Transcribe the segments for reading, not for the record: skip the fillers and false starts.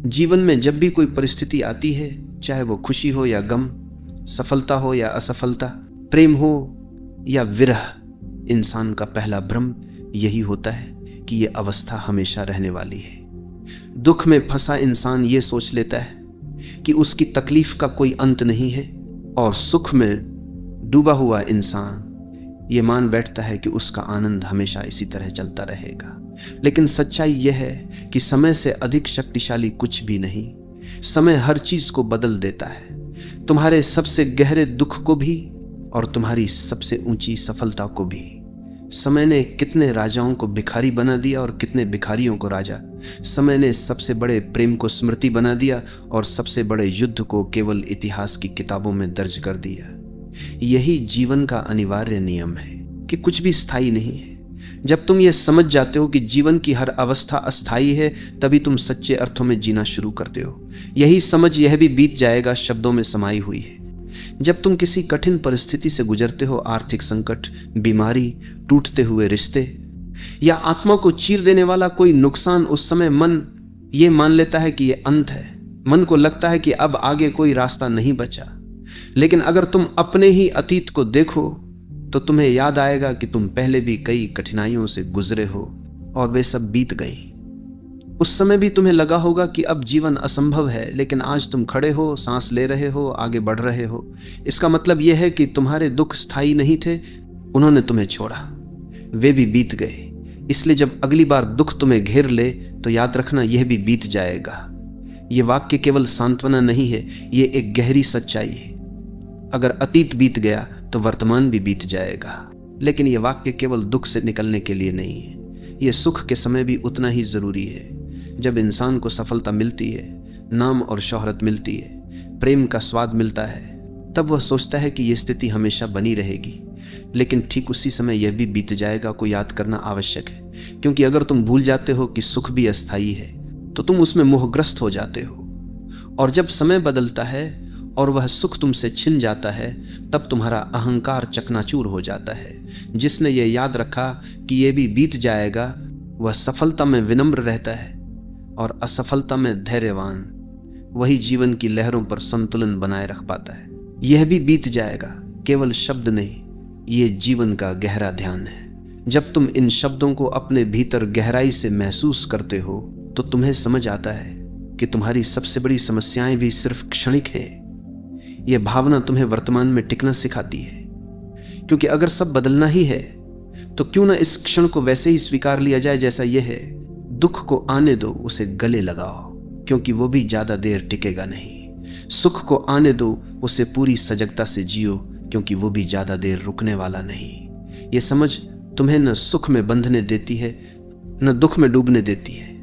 जीवन में जब भी कोई परिस्थिति आती है, चाहे वो खुशी हो या गम, सफलता हो या असफलता, प्रेम हो या विरह, इंसान का पहला भ्रम यही होता है कि ये अवस्था हमेशा रहने वाली है। दुख में फंसा इंसान ये सोच लेता है कि उसकी तकलीफ का कोई अंत नहीं है, और सुख में डूबा हुआ इंसान ये मान बैठता है कि उसका आनंद हमेशा इसी तरह चलता रहेगा। लेकिन सच्चाई यह है कि समय से अधिक शक्तिशाली कुछ भी नहीं। समय हर चीज को बदल देता है, तुम्हारे सबसे गहरे दुख को भी और तुम्हारी सबसे ऊंची सफलता को भी। समय ने कितने राजाओं को भिखारी बना दिया और कितने भिखारियों को राजा। समय ने सबसे बड़े प्रेम को स्मृति बना दिया और सबसे बड़े युद्ध को केवल इतिहास की किताबों में दर्ज कर दिया। यही जीवन का अनिवार्य नियम है कि कुछ भी स्थायी नहीं है। जब तुम ये समझ जाते हो कि जीवन की हर अवस्था अस्थायी है, तभी तुम सच्चे अर्थों में जीना शुरू करते हो। यही समझ यह भी बीत जाएगा शब्दों में समाई हुई है। जब तुम किसी कठिन परिस्थिति से गुजरते हो, आर्थिक संकट, बीमारी, टूटते हुए रिश्ते या आत्मा को चीर देने वाला कोई नुकसान, उस समय मन ये मान लेता है कि ये अंत है। मन को लगता है कि अब आगे कोई रास्ता नहीं बचा। लेकिन अगर तुम अपने ही अतीत को देखो तो तुम्हें याद आएगा कि तुम पहले भी कई कठिनाइयों से गुजरे हो और वे सब बीत गई। उस समय भी तुम्हें लगा होगा कि अब जीवन असंभव है, लेकिन आज तुम खड़े हो, सांस ले रहे हो, आगे बढ़ रहे हो। इसका मतलब यह है कि तुम्हारे दुख स्थायी नहीं थे, उन्होंने तुम्हें छोड़ा, वे भी बीत गए। इसलिए जब अगली बार दुख तुम्हें घेर ले तो याद रखना यह भी बीत जाएगा। यह वाक्य केवल सांत्वना नहीं है, यह एक गहरी सच्चाई है। अगर अतीत बीत गया तो वर्तमान भी बीत जाएगा। लेकिन यह वाक्य केवल दुख से निकलने के लिए नहीं है, यह सुख के समय भी उतना ही जरूरी है। जब इंसान को सफलता मिलती है, नाम और शोहरत मिलती है, प्रेम का स्वाद मिलता है, तब वह सोचता है कि यह स्थिति हमेशा बनी रहेगी। लेकिन ठीक उसी समय यह भी बीत जाएगा को याद करना आवश्यक है, क्योंकि अगर तुम भूल जाते हो कि सुख भी अस्थायी है तो तुम उसमें मोहग्रस्त हो जाते हो। और जब समय बदलता है और वह सुख तुमसे छिन जाता है, तब तुम्हारा अहंकार चकनाचूर हो जाता है। जिसने ये याद रखा कि यह भी बीत जाएगा, वह सफलता में विनम्र रहता है और असफलता में धैर्यवान। वही जीवन की लहरों पर संतुलन बनाए रख पाता है। यह भी बीत जाएगा केवल शब्द नहीं, ये जीवन का गहरा ध्यान है। जब तुम इन शब्दों को अपने भीतर गहराई से महसूस करते हो तो तुम्हें समझ आता है कि तुम्हारी सबसे बड़ी समस्याएं भी सिर्फ क्षणिक है। यह भावना तुम्हें वर्तमान में टिकना सिखाती है, क्योंकि अगर सब बदलना ही है तो क्यों ना इस क्षण को वैसे ही स्वीकार लिया जाए जैसा यह है। दुख को आने दो, उसे गले लगाओ, क्योंकि वो भी ज्यादा देर टिकेगा नहीं। सुख को आने दो, उसे पूरी सजगता से जियो, क्योंकि वो भी ज्यादा देर रुकने वाला नहीं। ये समझ तुम्हें न सुख में बंधने देती है न दुख में डूबने देती है,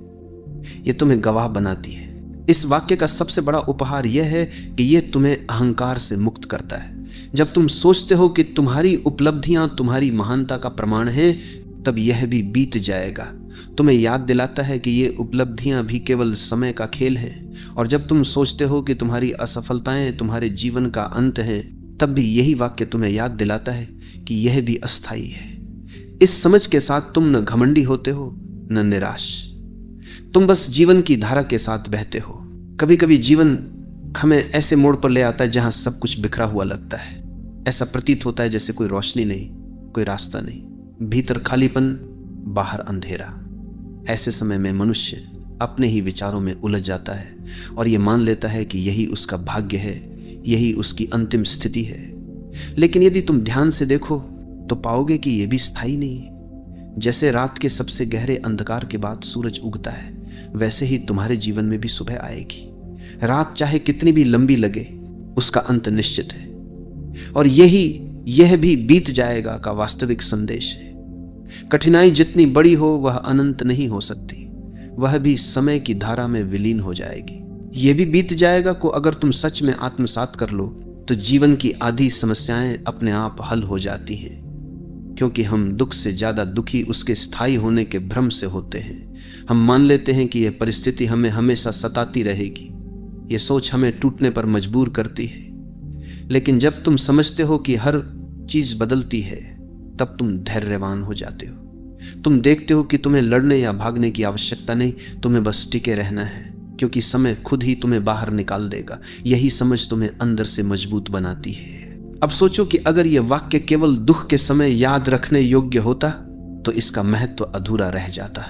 ये तुम्हें गवाह बनाती है। इस वाक्य का सबसे बड़ा उपहार यह है कि यह तुम्हें अहंकार से मुक्त करता है। जब तुम सोचते हो कि तुम्हारी उपलब्धियां तुम्हारी महानता का प्रमाण है, तब यह भी बीत जाएगा। तुम्हें याद दिलाता है कि ये उपलब्धियां भी केवल समय का खेल हैं। और जब तुम सोचते हो कि तुम्हारी असफलताएं तुम्हारे जीवन का अंत हैं, तब भी यही वाक्य तुम्हें याद दिलाता है कि यह भी अस्थायी है। इस समझ के साथ तुम न घमंडी होते हो न निराश, तुम बस जीवन की धारा के साथ बहते हो। कभी कभी जीवन हमें ऐसे मोड़ पर ले आता है जहां सब कुछ बिखरा हुआ लगता है। ऐसा प्रतीत होता है जैसे कोई रोशनी नहीं, कोई रास्ता नहीं, भीतर खालीपन, बाहर अंधेरा। ऐसे समय में मनुष्य अपने ही विचारों में उलझ जाता है और यह मान लेता है कि यही उसका भाग्य है, यही उसकी अंतिम स्थिति है। लेकिन यदि तुम ध्यान से देखो तो पाओगे कि यह भी स्थायी नहीं है। जैसे रात के सबसे गहरे अंधकार के बाद सूरज उगता है, वैसे ही तुम्हारे जीवन में भी सुबह आएगी। रात चाहे कितनी भी लंबी लगे, उसका अंत निश्चित है। और यह भी बीत जाएगा का वास्तविक संदेश है। कठिनाई जितनी बड़ी हो वह अनंत नहीं हो सकती, वह भी समय की धारा में विलीन हो जाएगी। यह भी बीत जाएगा को अगर तुम सच में आत्मसात कर लो तो जीवन की आधी समस्याएं अपने आप हल हो जाती हैं, क्योंकि हम दुख से ज्यादा दुखी उसके स्थायी होने के भ्रम से होते हैं। हम मान लेते हैं कि यह परिस्थिति हमें हमेशा सताती रहेगी, यह सोच हमें टूटने पर मजबूर करती है। लेकिन जब तुम समझते हो कि हर चीज बदलती है, तब तुम धैर्यवान हो जाते हो। तुम देखते हो कि तुम्हें लड़ने या भागने की आवश्यकता नहीं, तुम्हें बस टिके रहना है, क्योंकि समय खुद ही तुम्हें बाहर निकाल देगा। यही समझ तुम्हें अंदर से मजबूत बनाती है। अब सोचो कि अगर यह वाक्य केवल दुख के समय याद रखने योग्य होता तो इसका महत्व अधूरा रह जाता।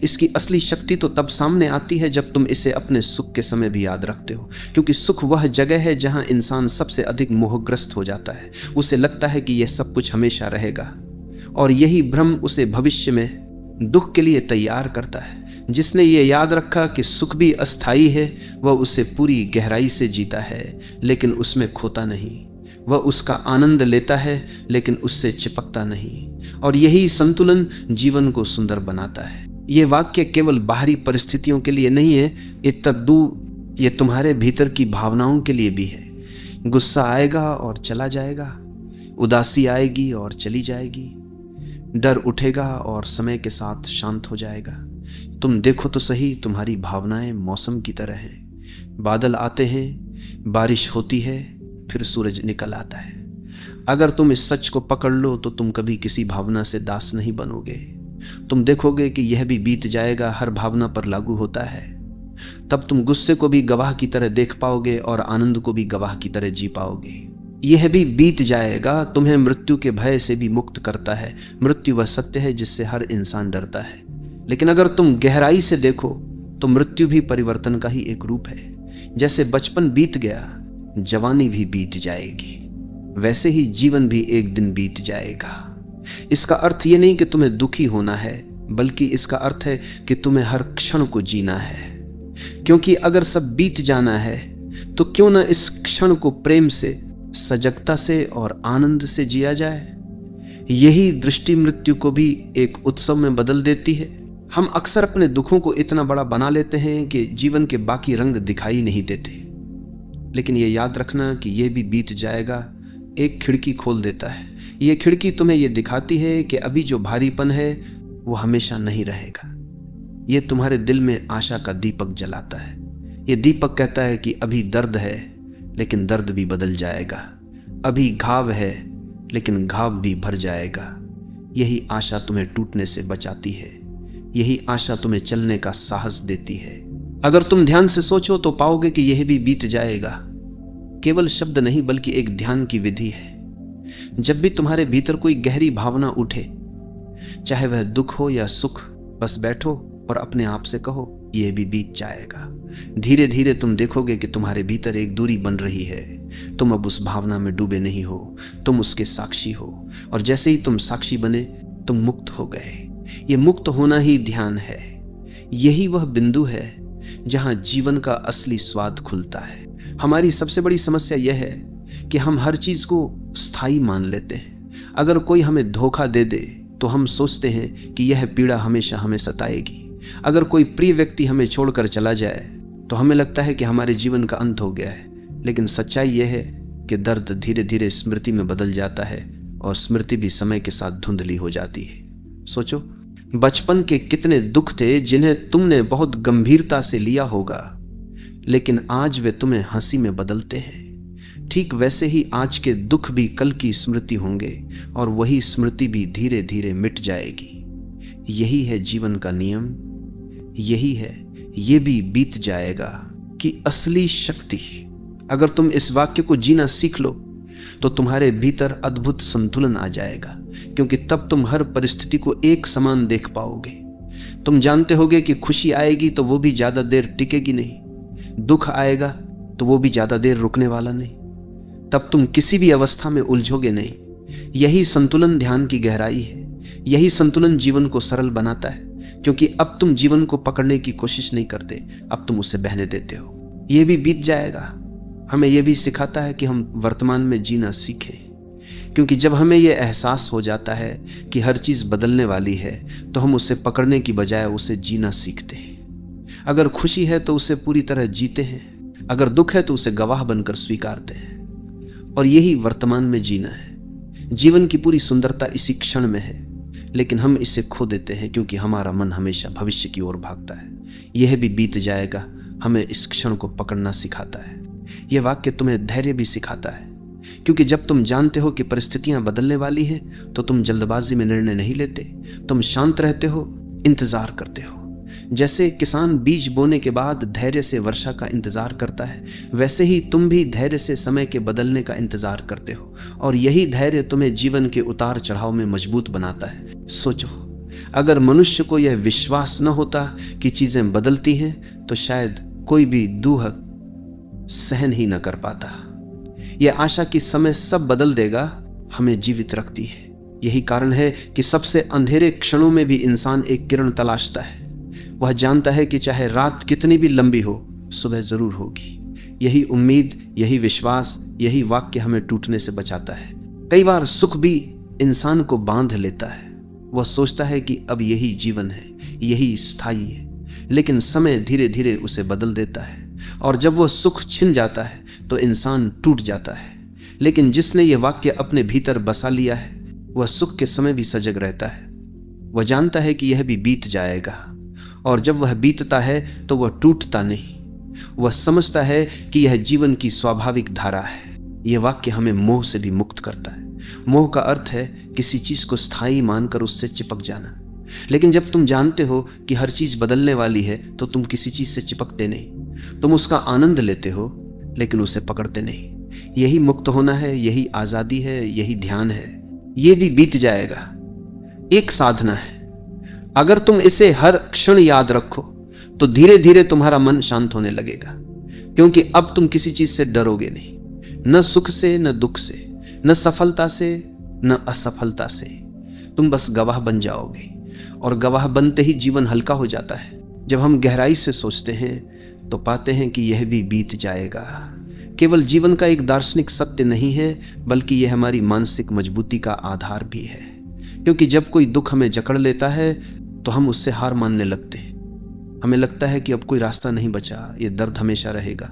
इसकी असली शक्ति तो तब सामने आती है जब तुम इसे अपने सुख के समय भी याद रखते हो, क्योंकि सुख वह जगह है जहां इंसान सबसे अधिक मोहग्रस्त हो जाता है। उसे लगता है कि यह सब कुछ हमेशा रहेगा, और यही भ्रम उसे भविष्य में दुख के लिए तैयार करता है। जिसने ये याद रखा कि सुख भी अस्थायी है, वह उसे पूरी गहराई से जीता है, लेकिन उसमें खोता नहीं। वह उसका आनंद लेता है, लेकिन उससे चिपकता नहीं। और यही संतुलन जीवन को सुंदर बनाता है। ये वाक्य केवल बाहरी परिस्थितियों के लिए नहीं है, ये तुम्हारे भीतर की भावनाओं के लिए भी है। गुस्सा आएगा और चला जाएगा, उदासी आएगी और चली जाएगी, डर उठेगा और समय के साथ शांत हो जाएगा। तुम देखो तो सही, तुम्हारी भावनाएं मौसम की तरह हैं। बादल आते हैं, बारिश होती है, फिर सूरज निकल आता है। अगर तुम इस सच को पकड़ लो तो तुम कभी किसी भावना से दास नहीं बनोगे। तुम देखोगे कि यह भी बीत जाएगा हर भावना पर लागू होता है। तब तुम गुस्से को भी गवाह की तरह देख पाओगे और आनंद को भी गवाह की तरह जी पाओगे। यह भी बीत जाएगा तुम्हें मृत्यु के भय से भी मुक्त करता है। मृत्यु वह सत्य है जिससे हर इंसान डरता है, लेकिन अगर तुम गहराई से देखो तो मृत्यु भी परिवर्तन का ही एक रूप है। जैसे बचपन बीत गया, जवानी भी बीत जाएगी, वैसे ही जीवन भी एक दिन बीत जाएगा। इसका अर्थ ये नहीं कि तुम्हें दुखी होना है, बल्कि इसका अर्थ है कि तुम्हें हर क्षण को जीना है। क्योंकि अगर सब बीत जाना है तो क्यों ना इस क्षण को प्रेम से, सजगता से और आनंद से जिया जाए। यही दृष्टि मृत्यु को भी एक उत्सव में बदल देती है। हम अक्सर अपने दुखों को इतना बड़ा बना लेते हैं कि जीवन के बाकी रंग दिखाई नहीं देते, लेकिन यह याद रखना कि यह भी बीत जाएगा एक खिड़की खोल देता है। यह खिड़की तुम्हें यह दिखाती है कि अभी जो भारीपन है वो हमेशा नहीं रहेगा। यह तुम्हारे दिल में आशा का दीपक जलाता है। यह दीपक कहता है कि अभी दर्द है, लेकिन दर्द भी बदल जाएगा। अभी घाव है, लेकिन घाव भी भर जाएगा। यही आशा तुम्हें टूटने से बचाती है। यही आशा तुम्हें चलने का साहस देती है। अगर तुम ध्यान से सोचो तो पाओगे कि यह भी बीत जाएगा केवल शब्द नहीं, बल्कि एक ध्यान की विधि है। जब भी तुम्हारे भीतर कोई गहरी भावना उठे, चाहे वह दुख हो या सुख, बस बैठो और अपने आप से कहो, यह भी बीत जाएगा। धीरे धीरे तुम देखोगे कि तुम्हारे भीतर एक दूरी बन रही है। तुम अब उस भावना में डूबे नहीं हो, तुम उसके साक्षी हो। और जैसे ही तुम साक्षी बने, तुम मुक्त हो गए। ये मुक्त होना ही ध्यान है। यही वह बिंदु है जहां जीवन का असली स्वाद खुलता है। हमारी सबसे बड़ी समस्या यह है कि हम हर चीज को स्थायी मान लेते हैं। अगर कोई हमें धोखा दे दे तो हम सोचते हैं कि यह पीड़ा हमेशा हमें सताएगी। अगर कोई प्रिय व्यक्ति हमें छोड़कर चला जाए तो हमें लगता है कि हमारे जीवन का अंत हो गया है। लेकिन सच्चाई यह है कि दर्द धीरे धीरे स्मृति में बदल जाता है, और स्मृति भी समय के साथ धुंधली हो जाती है। सोचो, बचपन के कितने दुख थे जिन्हें तुमने बहुत गंभीरता से लिया होगा, लेकिन आज वे तुम्हें हंसी में बदलते हैं। ठीक वैसे ही आज के दुख भी कल की स्मृति होंगे, और वही स्मृति भी धीरे धीरे मिट जाएगी। यही है जीवन का नियम। यही है ये भी बीत जाएगा कि असली शक्ति। अगर तुम इस वाक्य को जीना सीख लो तो तुम्हारे भीतर अद्भुत संतुलन आ जाएगा, क्योंकि तब तुम हर परिस्थिति को एक समान देख पाओगे। तुम जानते होगे कि खुशी आएगी तो वो भी ज्यादा देर टिकेगी नहीं, दुख आएगा तो वो भी ज्यादा देर रुकने वाला नहीं। तब तुम किसी भी अवस्था में उलझोगे नहीं। यही संतुलन ध्यान की गहराई है। यही संतुलन जीवन को सरल बनाता है, क्योंकि अब तुम जीवन को पकड़ने की कोशिश नहीं करते, अब तुम उसे बहने देते हो। यह भी बीत जाएगा हमें यह भी सिखाता है कि हम वर्तमान में जीना सीखें, क्योंकि जब हमें यह एहसास हो जाता है कि हर चीज बदलने वाली है तो हम उसे पकड़ने की बजाय उसे जीना सीखते हैं। अगर खुशी है तो उसे पूरी तरह जीते हैं, अगर दुख है तो उसे गवाह बनकर स्वीकारते हैं। और यही वर्तमान में जीना है। जीवन की पूरी सुंदरता इसी क्षण में है, लेकिन हम इसे खो देते हैं क्योंकि हमारा मन हमेशा भविष्य की ओर भागता है। यह भी बीत जाएगा हमें इस क्षण को पकड़ना सिखाता है। यह वाक्य तुम्हें धैर्य भी सिखाता है, क्योंकि जब तुम जानते हो कि परिस्थितियां बदलने वाली हैं तो तुम जल्दबाजी में निर्णय नहीं लेते। तुम शांत रहते हो, इंतजार करते हो। जैसे किसान बीज बोने के बाद धैर्य से वर्षा का इंतजार करता है, वैसे ही तुम भी धैर्य से समय के बदलने का इंतजार करते हो, और यही धैर्य तुम्हें जीवन के उतार चढ़ाव में मजबूत बनाता है। सोचो, अगर मनुष्य को यह विश्वास न होता कि चीजें बदलती हैं, तो शायद कोई भी दुख सहन ही न कर पाता। यह आशा कि समय सब बदल देगा हमें जीवित रखती है। यही कारण है कि सबसे अंधेरे क्षणों में भी इंसान एक किरण तलाशता है। वह जानता है कि चाहे रात कितनी भी लंबी हो, सुबह जरूर होगी। यही उम्मीद, यही विश्वास, यही वाक्य हमें टूटने से बचाता है। कई बार सुख भी इंसान को बांध लेता है। वह सोचता है कि अब यही जीवन है, यही स्थायी है, लेकिन समय धीरे धीरे उसे बदल देता है, और जब वह सुख छिन जाता है तो इंसान टूट जाता है। लेकिन जिसने यह वाक्य अपने भीतर बसा लिया है, वह सुख के समय भी सजग रहता है। वह जानता है कि यह भी बीत जाएगा, और जब वह बीतता है तो वह टूटता नहीं। वह समझता है कि यह जीवन की स्वाभाविक धारा है। यह वाक्य हमें मोह से भी मुक्त करता है। मोह का अर्थ है किसी चीज को स्थायी मानकर उससे चिपक जाना। लेकिन जब तुम जानते हो कि हर चीज बदलने वाली है, तो तुम किसी चीज से चिपकते नहीं। तुम उसका आनंद लेते हो, लेकिन उसे पकड़ते नहीं। यही मुक्त होना है, यही आजादी है, यही ध्यान है। ये भी बीत जाएगा, एक साधना है। अगर तुम इसे हर क्षण याद रखो तो धीरे धीरे तुम्हारा मन शांत होने लगेगा, क्योंकि अब तुम किसी चीज से डरोगे नहीं, न सुख से, न दुख से, न सफलता से, न असफलता से। तुम बस गवाह बन जाओगे, और गवाह बनते ही जीवन हल्का हो जाता है। जब हम गहराई से सोचते हैं तो पाते हैं कि यह भी बीत जाएगा। केवल जीवन का एक दार्शनिक सत्य नहीं है, बल्कि यह हमारी मानसिक मजबूती का आधार भी है। क्योंकि जब कोई दुख हमें जकड़ लेता है तो हम उससे हार मानने लगते हैं। हमें लगता है कि अब कोई रास्ता नहीं बचा, ये दर्द हमेशा रहेगा।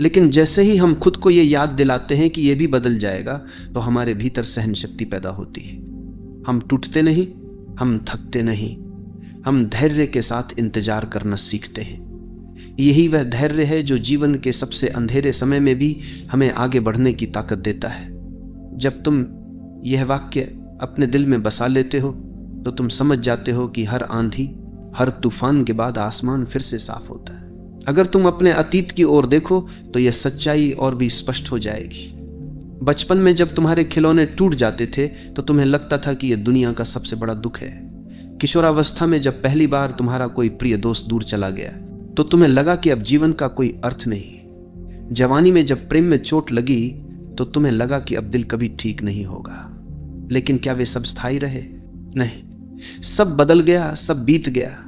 लेकिन जैसे ही हम खुद को ये याद दिलाते हैं कि ये भी बदल जाएगा, तो हमारे भीतर सहन शक्ति पैदा होती है। हम टूटते नहीं, हम थकते नहीं, हम धैर्य के साथ इंतजार करना सीखते हैं। यही वह धैर्य है जो जीवन के सबसे अंधेरे समय में भी हमें आगे बढ़ने की ताकत देता है। जब तुम यह वाक्य अपने दिल में बसा लेते हो तो तुम समझ जाते हो कि हर आंधी, हर तूफान के बाद आसमान फिर से साफ होता है। अगर तुम अपने अतीत की ओर देखो तो यह सच्चाई और भी स्पष्ट हो जाएगी। बचपन में जब तुम्हारे खिलौने टूट जाते थे तो तुम्हें लगता था कि यह दुनिया का सबसे बड़ा दुख है। किशोरावस्था में जब पहली बार तुम्हारा कोई प्रिय दोस्त दूर चला गया तो तुम्हें लगा कि अब जीवन का कोई अर्थ नहीं। जवानी में जब प्रेम में चोट लगी तो तुम्हें लगा कि अब दिल कभी ठीक नहीं होगा। लेकिन क्या वे सब स्थायी रहे? नहीं, सब बदल गया, सब बीत गया।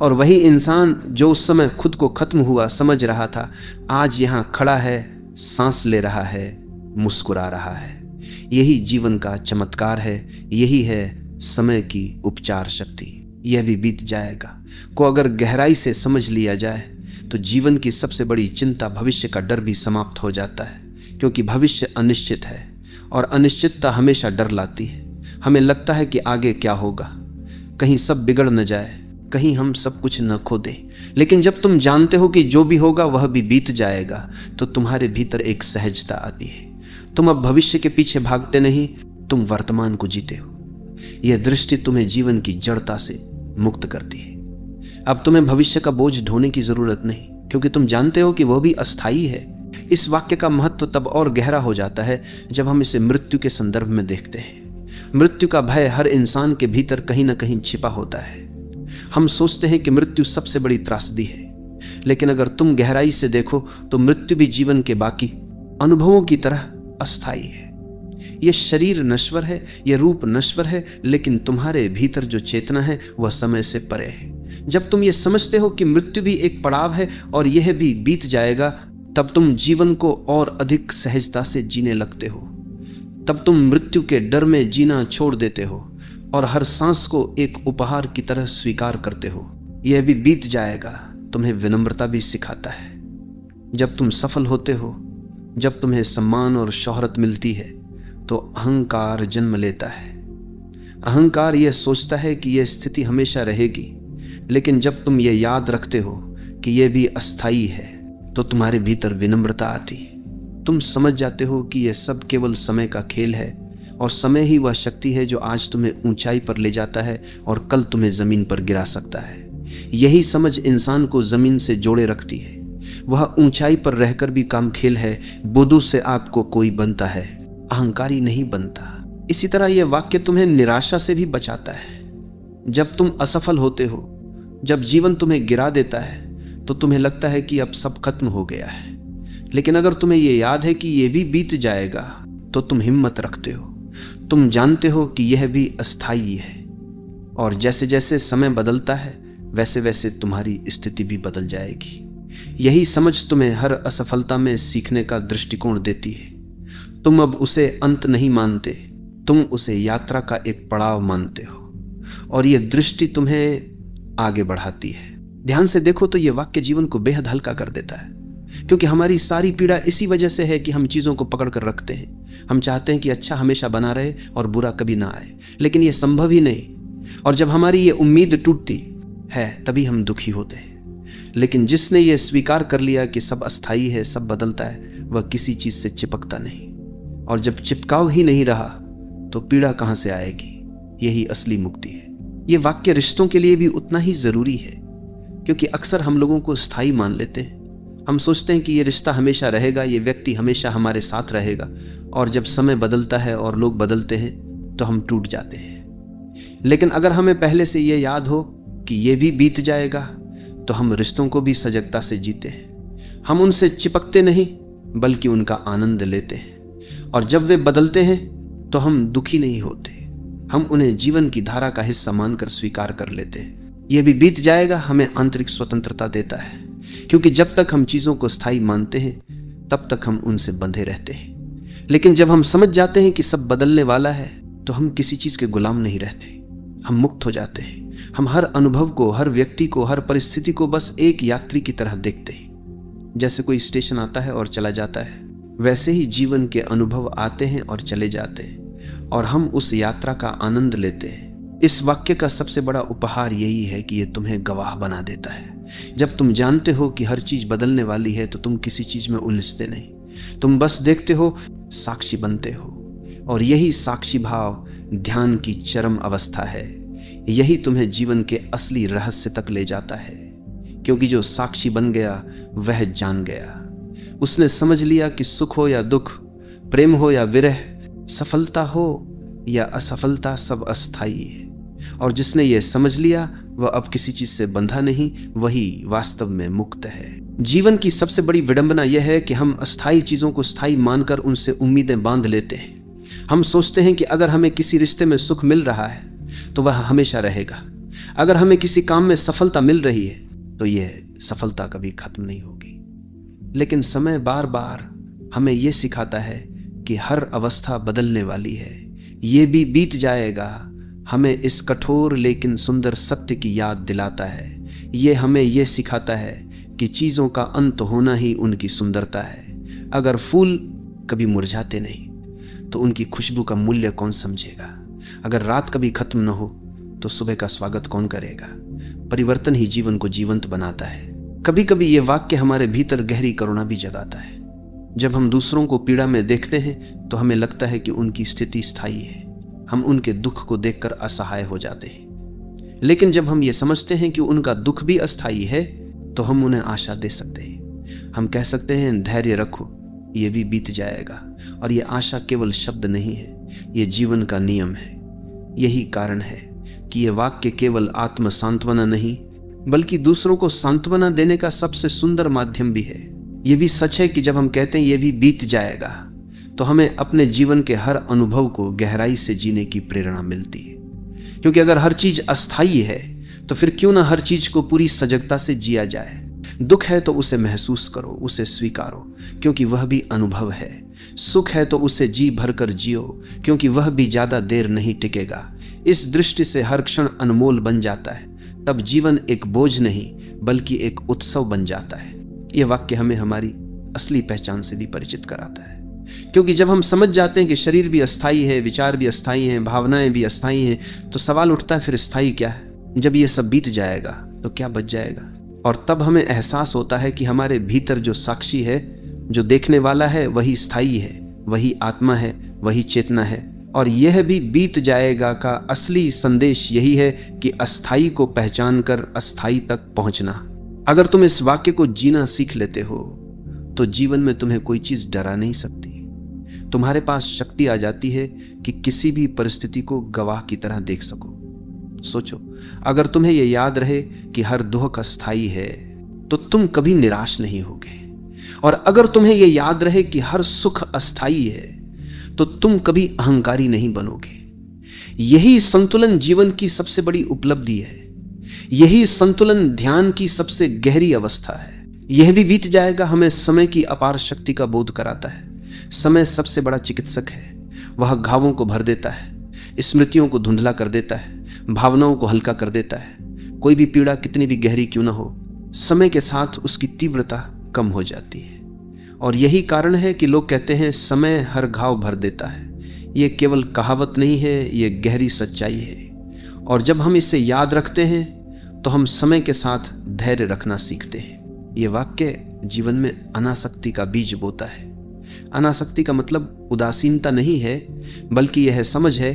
और वही इंसान जो उस समय खुद को खत्म हुआ समझ रहा था, आज यहां खड़ा है, सांस ले रहा है, मुस्कुरा रहा है। यही जीवन का चमत्कार है, यही है समय की उपचार शक्ति। यह भी बीत जाएगा को अगर गहराई से समझ लिया जाए तो जीवन की सबसे बड़ी चिंता, भविष्य का डर भी समाप्त हो जाता है। क्योंकि भविष्य अनिश्चित है और अनिश्चितता हमेशा डर लाती है। हमें लगता है कि आगे क्या होगा, कहीं सब बिगड़ न जाए, कहीं हम सब कुछ न खो दें। लेकिन जब तुम जानते हो कि जो भी होगा वह भी बीत जाएगा, तो तुम्हारे भीतर एक सहजता आती है। तुम अब भविष्य के पीछे भागते नहीं, तुम वर्तमान को जीते हो। यह दृष्टि तुम्हें जीवन की जड़ता से मुक्त करती है। अब तुम्हें भविष्य का बोझ ढोने की जरूरत नहीं, क्योंकि तुम जानते हो कि वह भी अस्थायी है। इस वाक्य का महत्व तब और गहरा हो जाता है जब हम इसे मृत्यु के संदर्भ में देखते हैं। मृत्यु का भय हर इंसान के भीतर कहीं ना कहीं छिपा होता है। हम सोचते हैं कि मृत्यु सबसे बड़ी त्रासदी है, लेकिन अगर तुम गहराई से देखो तो मृत्यु भी जीवन के बाकी अनुभवों की तरह अस्थायी है। यह शरीर नश्वर है, यह रूप नश्वर है, लेकिन तुम्हारे भीतर जो चेतना है वह समय से परे है। जब तुम ये समझते हो कि मृत्यु भी एक पड़ाव है और यह भी बीत जाएगा, तब तुम जीवन को और अधिक सहजता से जीने लगते हो। तब तुम मृत्यु के डर में जीना छोड़ देते हो और हर सांस को एक उपहार की तरह स्वीकार करते हो। यह भी बीत जाएगा तुम्हें विनम्रता भी सिखाता है। जब तुम सफल होते हो, जब तुम्हें सम्मान और शोहरत मिलती है, तो अहंकार जन्म लेता है। अहंकार यह सोचता है कि यह स्थिति हमेशा रहेगी, लेकिन जब तुम यह याद रखते हो कि यह भी अस्थायी है, तो तुम्हारे भीतर विनम्रता आती। तुम समझ जाते हो कि यह सब केवल समय का खेल है, और समय ही वह शक्ति है जो आज तुम्हें ऊंचाई पर ले जाता है और कल तुम्हें जमीन पर गिरा सकता है। यही समझ इंसान को जमीन से जोड़े रखती है। वह ऊंचाई पर रहकर भी काम खेल है, बुद्धू से आपको कोई बनता है, अहंकारी नहीं बनता। इसी तरह यह वाक्य तुम्हें निराशा से भी बचाता है। जब तुम असफल होते हो, जब जीवन तुम्हें गिरा देता है, तो तुम्हें लगता है कि अब सब खत्म हो गया है। लेकिन अगर तुम्हें यह याद है कि यह भी बीत जाएगा, तो तुम हिम्मत रखते हो। तुम जानते हो कि यह भी अस्थायी है, और जैसे जैसे समय बदलता है वैसे वैसे तुम्हारी स्थिति भी बदल जाएगी। यही समझ तुम्हें हर असफलता में सीखने का दृष्टिकोण देती है। तुम अब उसे अंत नहीं मानते, तुम उसे यात्रा का एक पड़ाव मानते हो, और यह दृष्टि तुम्हें आगे बढ़ाती है। ध्यान से देखो तो यह वाक्य जीवन को बेहद हल्का कर देता है, क्योंकि हमारी सारी पीड़ा इसी वजह से है कि हम चीजों को पकड़ कर रखते हैं। हम चाहते हैं कि अच्छा हमेशा बना रहे और बुरा कभी ना आए, लेकिन यह संभव ही नहीं। और जब हमारी ये उम्मीद टूटती है तभी हम दुखी होते हैं। लेकिन जिसने ये स्वीकार कर लिया कि सब अस्थायी है, सब बदलता है, वह किसी चीज से चिपकता नहीं। और जब चिपकाव ही नहीं रहा तो पीड़ा कहां से आएगी? यही असली मुक्ति है। ये वाक्य रिश्तों के लिए भी उतना ही जरूरी है, क्योंकि अक्सर हम लोगों को स्थायी मान लेते हैं। हम सोचते हैं कि ये रिश्ता हमेशा रहेगा, ये व्यक्ति हमेशा हमारे साथ रहेगा, और जब समय बदलता है और लोग बदलते हैं तो हम टूट जाते हैं। लेकिन अगर हमें पहले से ये याद हो कि ये भी बीत जाएगा, तो हम रिश्तों को भी सजगता से जीते हैं। हम उनसे चिपकते नहीं बल्कि उनका आनंद लेते हैं, और जब वे बदलते हैं तो हम दुखी नहीं होते। हम उन्हें जीवन की धारा का हिस्सा मानकर स्वीकार कर लेते हैं। यह भी बीत जाएगा हमें आंतरिक स्वतंत्रता देता है, क्योंकि जब तक हम चीजों को स्थायी मानते हैं तब तक हम उनसे बंधे रहते हैं। लेकिन जब हम समझ जाते हैं कि सब बदलने वाला है, तो हम किसी चीज के गुलाम नहीं रहते, हम मुक्त हो जाते हैं। हम हर अनुभव को, हर व्यक्ति को, हर परिस्थिति को बस एक यात्री की तरह देखते हैं। जैसे कोई स्टेशन आता है और चला जाता है, वैसे ही जीवन के अनुभव आते हैं और चले जाते हैं, और हम उस यात्रा का आनंद लेते हैं। इस वाक्य का सबसे बड़ा उपहार यही है कि यह तुम्हें गवाह बना देता है। जब तुम जानते हो कि हर चीज बदलने वाली है, तो तुम किसी चीज में उलझते नहीं, तुम बस देखते हो, साक्षी बनते हो। और यही साक्षी भाव ध्यान की चरम अवस्था है। यही तुम्हें जीवन के असली रहस्य तक ले जाता है, क्योंकि जो साक्षी बन गया वह जान गया। उसने समझ लिया कि सुख हो या दुख, प्रेम हो या विरह, सफलता हो या असफलता, सब अस्थायी है। और जिसने ये समझ लिया वह अब किसी चीज से बंधा नहीं, वही वास्तव में मुक्त है। जीवन की सबसे बड़ी विडंबना यह है कि हम अस्थायी चीजों को स्थायी मानकर उनसे उम्मीदें बांध लेते हैं। हम सोचते हैं कि अगर हमें किसी रिश्ते में सुख मिल रहा है तो वह हमेशा रहेगा। अगर हमें किसी काम में सफलता मिल रही है तो यह सफलता कभी खत्म नहीं होगी। लेकिन समय बार बार हमें यह सिखाता है कि हर अवस्था बदलने वाली है, ये भी बीत जाएगा। हमें इस कठोर लेकिन सुंदर सत्य की याद दिलाता है। ये हमें यह सिखाता है कि चीजों का अंत होना ही उनकी सुंदरता है। अगर फूल कभी मुरझाते नहीं तो उनकी खुशबू का मूल्य कौन समझेगा? अगर रात कभी खत्म न हो तो सुबह का स्वागत कौन करेगा? परिवर्तन ही जीवन को जीवंत बनाता है। कभी कभी ये वाक्य हमारे भीतर गहरी करुणा भी जगाता है। जब हम दूसरों को पीड़ा में देखते हैं तो हमें लगता है कि उनकी स्थिति स्थायी है। हम उनके दुख को देखकर असहाय हो जाते हैं। लेकिन जब हम ये समझते हैं कि उनका दुख भी अस्थायी है, तो हम उन्हें आशा दे सकते हैं। हम कह सकते हैं, धैर्य रखो, ये भी बीत जाएगा। और ये आशा केवल शब्द नहीं है, ये जीवन का नियम है। यही कारण है कि ये वाक्य केवल आत्म सांत्वना नहीं, बल्कि दूसरों को सांत्वना देने का सबसे सुंदर माध्यम भी है। ये भी सच है कि जब हम कहते हैं ये भी बीत जाएगा, तो हमें अपने जीवन के हर अनुभव को गहराई से जीने की प्रेरणा मिलती है। क्योंकि अगर हर चीज अस्थायी है तो फिर क्यों ना हर चीज को पूरी सजगता से जिया जाए। दुख है तो उसे महसूस करो, उसे स्वीकारो, क्योंकि वह भी अनुभव है। सुख है तो उसे जी भरकर जियो, क्योंकि वह भी ज्यादा देर नहीं टिकेगा। इस दृष्टि से हर क्षण अनमोल बन जाता है। तब जीवन एक बोझ नहीं बल्कि एक उत्सव बन जाता है। यह वाक्य हमें हमारी असली पहचान से भी परिचित कराता है, क्योंकि जब हम समझ जाते हैं कि शरीर भी अस्थायी है, विचार भी अस्थायी हैं, भावनाएं भी अस्थायी हैं, तो सवाल उठता है, फिर स्थायी क्या है? जब ये सब बीत जाएगा तो क्या बच जाएगा? और तब हमें एहसास होता है कि हमारे भीतर जो साक्षी है, जो देखने वाला है, वही स्थायी है, वही आत्मा है, वही चेतना है, और यह भी बीत जाएगा का असली संदेश यही है कि अस्थाई को पहचान कर अस्थाई तक पहुंचना। अगर तुम इस वाक्य को जीना सीख लेते हो तो जीवन में तुम्हें कोई चीज डरा नहीं सकती। तुम्हारे पास शक्ति आ जाती है कि किसी भी परिस्थिति को गवाह की तरह देख सको। सोचो, अगर तुम्हें यह याद रहे कि हर दुख अस्थाई है तो तुम कभी निराश नहीं होगे, और अगर तुम्हें यह याद रहे कि हर सुख अस्थाई है तो तुम कभी अहंकारी नहीं बनोगे। यही संतुलन जीवन की सबसे बड़ी उपलब्धि है। यही संतुलन ध्यान की सबसे गहरी अवस्था है। यह भी बीत जाएगा हमें समय की अपार शक्ति का बोध कराता है। समय सबसे बड़ा चिकित्सक है। वह घावों को भर देता है, स्मृतियों को धुंधला कर देता है, भावनाओं को हल्का कर देता है। कोई भी पीड़ा कितनी भी गहरी क्यों ना हो, समय के साथ उसकी तीव्रता कम हो जाती है। और यही कारण है कि लोग कहते हैं समय हर घाव भर देता है। यह केवल कहावत नहीं है, यह गहरी सच्चाई है। और जब हम इसे याद रखते हैं तो हम समय के साथ धैर्य रखना सीखते हैं। यह वाक्य जीवन में अनासक्ति का बीज बोता है। अनासक्ति का मतलब उदासीनता नहीं है, बल्कि यह समझ है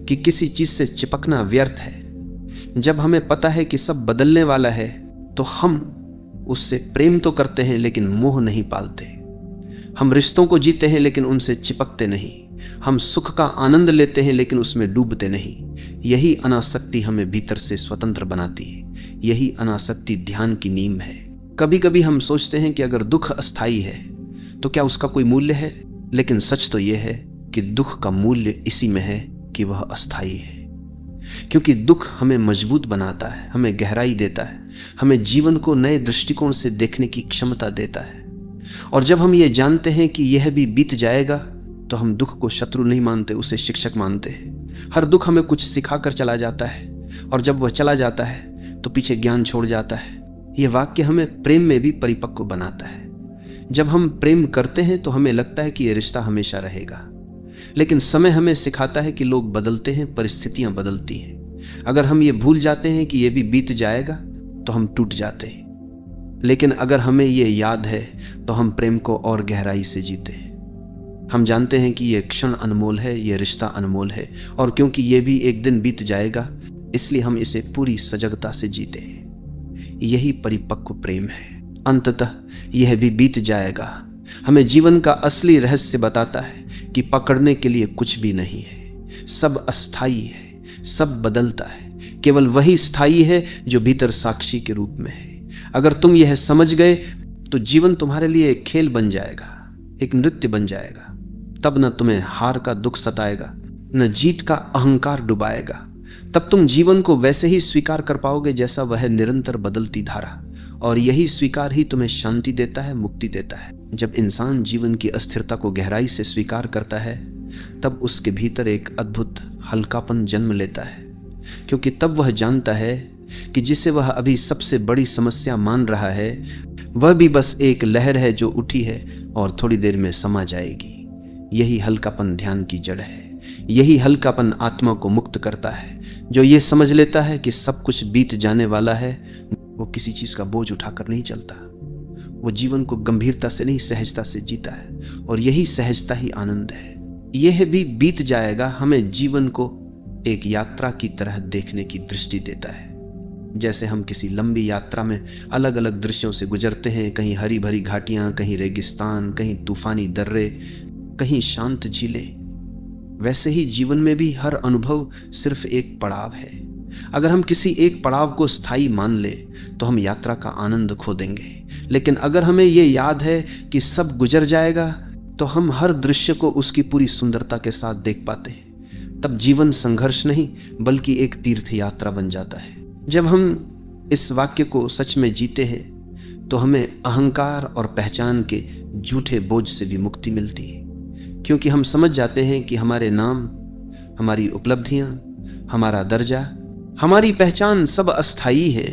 कि किसी चीज से चिपकना व्यर्थ है। जब हमें पता है कि सब बदलने वाला है तो हम उससे प्रेम तो करते हैं लेकिन मोह नहीं पालते। हम रिश्तों को जीते हैं लेकिन उनसे चिपकते नहीं। हम सुख का आनंद लेते हैं लेकिन उसमें डूबते नहीं। यही अनासक्ति हमें भीतर से स्वतंत्र बनाती है। यही अनासक्ति ध्यान की नींव है। कभी कभी हम सोचते हैं कि अगर दुख अस्थाई है तो क्या उसका कोई मूल्य है, लेकिन सच तो यह है कि दुख का मूल्य इसी में है कि वह अस्थाई है। क्योंकि दुख हमें मजबूत बनाता है, हमें गहराई देता है, हमें जीवन को नए दृष्टिकोण से देखने की क्षमता देता है। और जब हम ये जानते हैं कि यह भी बीत जाएगा तो हम दुख को शत्रु नहीं मानते, उसे शिक्षक मानते हैं। हर दुख हमें कुछ सिखाकर चला जाता है, और जब वह चला जाता है तो पीछे ज्ञान छोड़ जाता है। यह वाक्य हमें प्रेम में भी परिपक्व बनाता है। जब हम प्रेम करते हैं तो हमें लगता है कि यह रिश्ता हमेशा रहेगा, लेकिन समय हमें सिखाता है कि लोग बदलते हैं, परिस्थितियां बदलती हैं। अगर हम ये भूल जाते हैं कि यह भी बीत जाएगा तो हम टूट जाते हैं, लेकिन अगर हमें यह याद है तो हम प्रेम को और गहराई से जीते हैं। हम जानते हैं कि यह क्षण अनमोल है, यह रिश्ता अनमोल है, और क्योंकि यह भी एक दिन बीत जाएगा इसलिए हम इसे पूरी सजगता से जीते हैं। यही परिपक्व प्रेम है। अंततः यह भी बीत जाएगा हमें जीवन का असली रहस्य बताता है कि पकड़ने के लिए कुछ भी नहीं है। सब अस्थाई है, सब बदलता है। केवल वही स्थायी है जो भीतर साक्षी के रूप में है। अगर तुम यह समझ गए तो जीवन तुम्हारे लिए एक खेल बन जाएगा, एक नृत्य बन जाएगा। तब न तुम्हें हार का दुख सताएगा, न जीत का अहंकार डुबाएगा। तब तुम जीवन को वैसे ही स्वीकार कर पाओगे जैसा वह निरंतर बदलती धारा, और यही स्वीकार ही तुम्हें शांति देता है, मुक्ति देता है। जब इंसान जीवन की अस्थिरता को गहराई से स्वीकार करता है तब उसके भीतर एक अद्भुत हल्कापन जन्म लेता है, क्योंकि तब वह जानता है कि जिसे वह अभी सबसे बड़ी समस्या मान रहा है वह भी बस एक लहर है जो उठी है और थोड़ी देर में समा जाएगी। यही हल्कापन ध्यान की जड़ है। यही हल्कापन आत्मा को मुक्त करता है। जो ये समझ लेता है कि सब कुछ बीत जाने वाला है, वो किसी चीज का बोझ उठाकर नहीं चलता। वो जीवन को गंभीरता से नहीं, सहजता से जीता है, और यही सहजता ही आनंद है। यह भी बीत जाएगा हमें जीवन को एक यात्रा की तरह देखने की दृष्टि देता है। जैसे हम किसी लंबी यात्रा में अलग अलग दृश्यों से गुजरते हैं, कहीं हरी भरी घाटियां, कहीं रेगिस्तान, कहीं तूफानी दर्रे, कहीं शांत झीलें, वैसे ही जीवन में भी हर अनुभव सिर्फ एक पड़ाव है। अगर हम किसी एक पड़ाव को स्थायी मान ले तो हम यात्रा का आनंद खो देंगे, लेकिन अगर हमें यह याद है कि सब गुजर जाएगा तो हम हर दृश्य को उसकी पूरी सुंदरता के साथ देख पाते हैं। तब जीवन संघर्ष नहीं बल्कि एक तीर्थ यात्रा बन जाता है। जब हम इस वाक्य को सच में जीते हैं तो हमें अहंकार और पहचान के झूठे बोझ से भी मुक्ति मिलती है, क्योंकि हम समझ जाते हैं कि हमारे नाम, हमारी उपलब्धियां, हमारा दर्जा, हमारी पहचान सब अस्थायी है।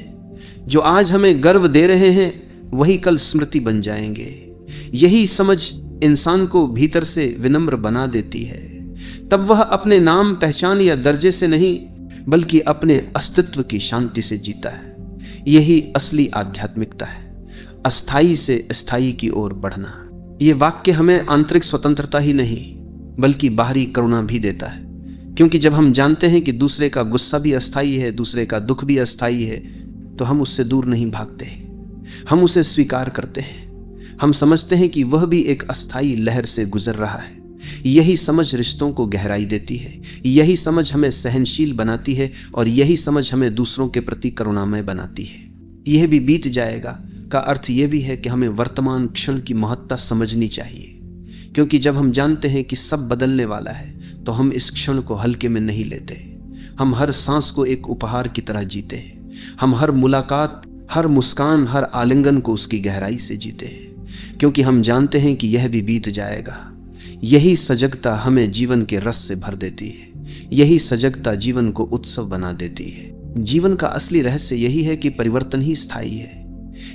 जो आज हमें गर्व दे रहे हैं वही कल स्मृति बन जाएंगे। यही समझ इंसान को भीतर से विनम्र बना देती है। तब वह अपने नाम, पहचान या दर्जे से नहीं बल्कि अपने अस्तित्व की शांति से जीता है। यही असली आध्यात्मिकता है, अस्थाई से स्थायी की ओर बढ़ना। यह वाक्य हमें आंतरिक स्वतंत्रता ही नहीं बल्कि बाहरी करुणा भी देता है। क्योंकि जब हम जानते हैं कि दूसरे का गुस्सा भी अस्थाई है, दूसरे का दुख भी अस्थाई है, तो हम उससे दूर नहीं भागते, हम उसे स्वीकार करते हैं। हम समझते हैं कि वह भी एक अस्थाई लहर से गुजर रहा है। यही समझ रिश्तों को गहराई देती है, यही समझ हमें सहनशील बनाती है, और यही समझ हमें दूसरों के प्रति करुणामय बनाती है। यह भी बीत जाएगा का अर्थ यह भी है कि हमें वर्तमान क्षण की महत्ता समझनी चाहिए, क्योंकि जब हम जानते हैं कि सब बदलने वाला है तो हम इस क्षण को हल्के में नहीं लेते। हम हर सांस को एक उपहार की तरह जीते हैं। हम हर मुलाकात, हर मुस्कान, हर आलिंगन को उसकी गहराई से जीते हैं, क्योंकि हम जानते हैं कि यह भी बीत जाएगा। यही सजगता हमें जीवन के रस से भर देती है, यही सजगता जीवन को उत्सव बना देती है। जीवन का असली रहस्य यही है कि परिवर्तन ही स्थायी है।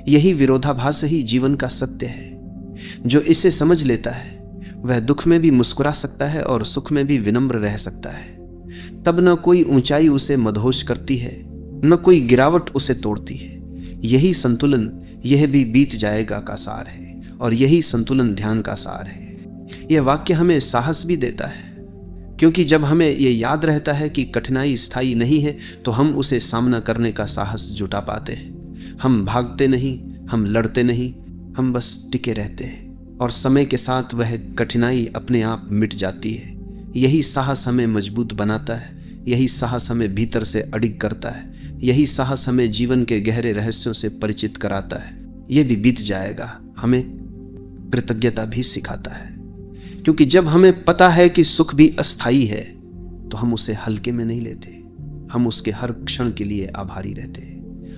यही विरोधाभास ही जीवन का सत्य है। जो इसे समझ लेता है वह दुख में भी मुस्कुरा सकता है और सुख में भी विनम्र रह सकता है। तब न कोई ऊंचाई उसे मदहोश करती है, न कोई गिरावट उसे तोड़ती है। यही संतुलन, यह भी बीत जाएगा का सार है, और यही संतुलन ध्यान का सार है। यह वाक्य हमें साहस भी देता है, क्योंकि जब हमें यह याद रहता है कि कठिनाई स्थायी नहीं है तो हम उसे सामना करने का साहस जुटा पाते हैं। हम भागते नहीं, हम लड़ते नहीं, हम बस टिके रहते हैं, और समय के साथ वह कठिनाई अपने आप मिट जाती है। यही साहस हमें मजबूत बनाता है, यही साहस हमें भीतर से अडिग करता है, यही साहस हमें जीवन के गहरे रहस्यों से परिचित कराता है। यह भी बीत जाएगा हमें कृतज्ञता भी सिखाता है, क्योंकि जब हमें पता है कि सुख भी अस्थाई है तो हम उसे हल्के में नहीं लेते, हम उसके हर क्षण के लिए आभारी रहते हैं।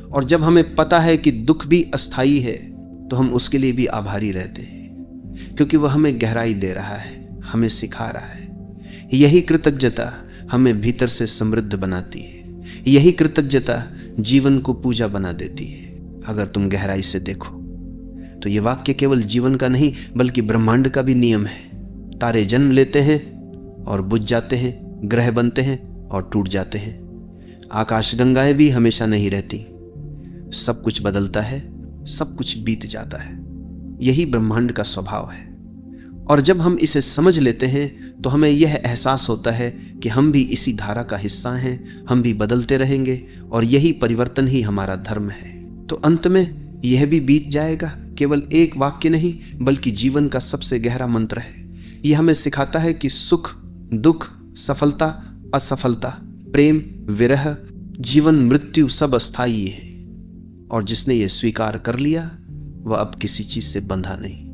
और जब हमें पता है कि दुख भी अस्थाई है तो हम उसके लिए भी आभारी रहते हैं, क्योंकि वह हमें गहराई दे रहा है, हमें सिखा रहा है। यही कृतज्ञता हमें भीतर से समृद्ध बनाती है, यही कृतज्ञता जीवन को पूजा बना देती है। अगर तुम गहराई से देखो तो यह वाक्य केवल जीवन का नहीं बल्कि ब्रह्मांड का भी नियम है। तारे जन्म लेते हैं और बुझ जाते हैं, ग्रह बनते हैं और टूट जाते हैं। आकाशगंगाएं भी हमेशा नहीं रहती, सब कुछ बदलता है, सब कुछ बीत जाता है। यही ब्रह्मांड का स्वभाव है। और जब हम इसे समझ लेते हैं तो हमें यह एहसास होता है कि हम भी इसी धारा का हिस्सा हैं, हम भी बदलते रहेंगे, और यही परिवर्तन ही हमारा धर्म है। तो अंत में यह भी बीत जाएगा केवल एक वाक्य नहीं बल्कि जीवन का सबसे गहरा मंत्र है। यह हमें सिखाता है कि सुख, दुख, सफलता, असफलता, प्रेम, विरह, जीवन, मृत्यु सब अस्थायी है, और जिसने यह स्वीकार कर लिया वह अब किसी चीज से बंधा नहीं।